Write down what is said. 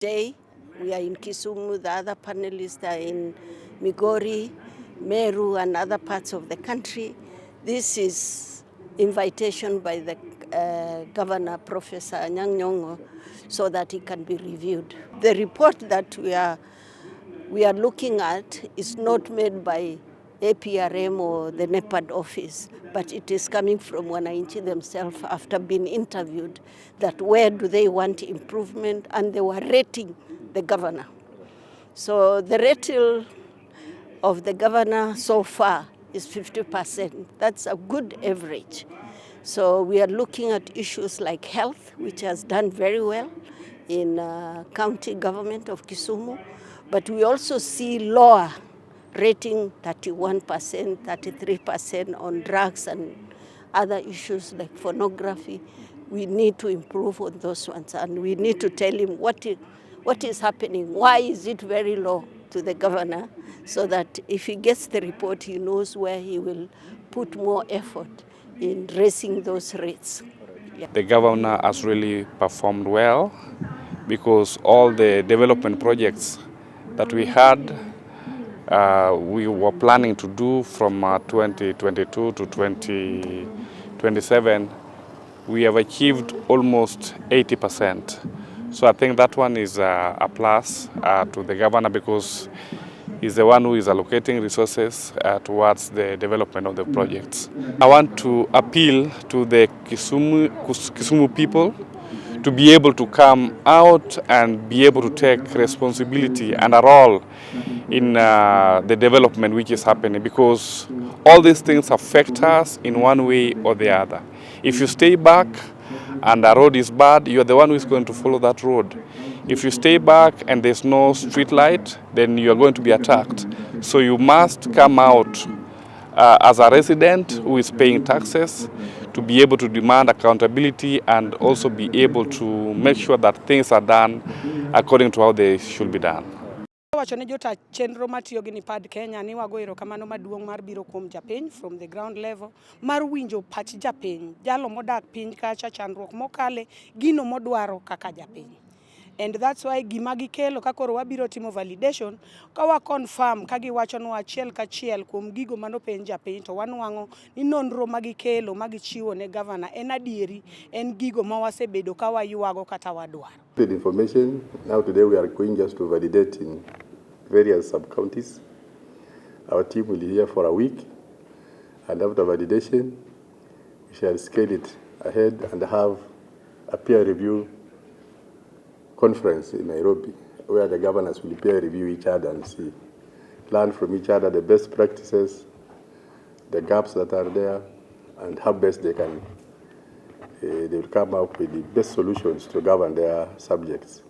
Today, we are in Kisumu, the other panelists are in Migori, Meru, and other parts of the country. This is invitation by the Governor, Professor Nyong'O, so that it can be reviewed. The report that we are looking at is not made by APRM or the Nepad office, but it is coming from wananchi themselves after being interviewed, that where do they want improvement, and they were rating the governor. So the rating of the governor so far is 50%. That's a good average. So we are looking at issues like health, which has done very well in county government of Kisumu, but we also see lower rating, 31%, 33% on drugs and other issues like pornography. We need to improve on those ones, and we need to tell him what is happening, why is it very low to the governor, so that if he gets the report, he knows where he will put more effort in raising those rates. Yeah. The governor has really performed well because all the development projects that we had, we were planning to do from 2022 to 2027, we have achieved almost 80%. So I think that one is a plus to the governor because he's the one who is allocating resources towards the development of the projects. I want to appeal to the Kisumu people to be able to come out and be able to take responsibility and a role in the development which is happening, because all these things affect us in one way or the other. If you stay back and the road is bad, you are the one who is going to follow that road. If you stay back and there's no street light, then you are going to be attacked. So you must come out as a resident who is paying taxes to be able to demand accountability and also be able to make sure that things are done according to how they should be done. Wacho ne jota chenro matiyo gi Nepad Kenya ni wago erokamano maduong' mar biro kuom japiny from the ground level, mar winjo pach japiny, jalo modak piny kacha, chandruok mokale, gino modwaro kaka japiny. And that's why gima gikelo kakoro wabiro timo validation ka wa confirm ka giwachonwa achiel kachiel kuom gigo manopenj japiny, to wanwang'o ni nonro magikelo magichiwo ne governor en adieri, en gigo mawasebedo ka wayuago kata wadwaro. The information, now today we are going just to validate in various sub-counties. Our team will be here for a week, and after validation, we shall scale it ahead and have a peer review conference in Nairobi, where the governors will peer review each other and see, learn from each other the best practices, the gaps that are there, and how best they will come up with the best solutions to govern their subjects.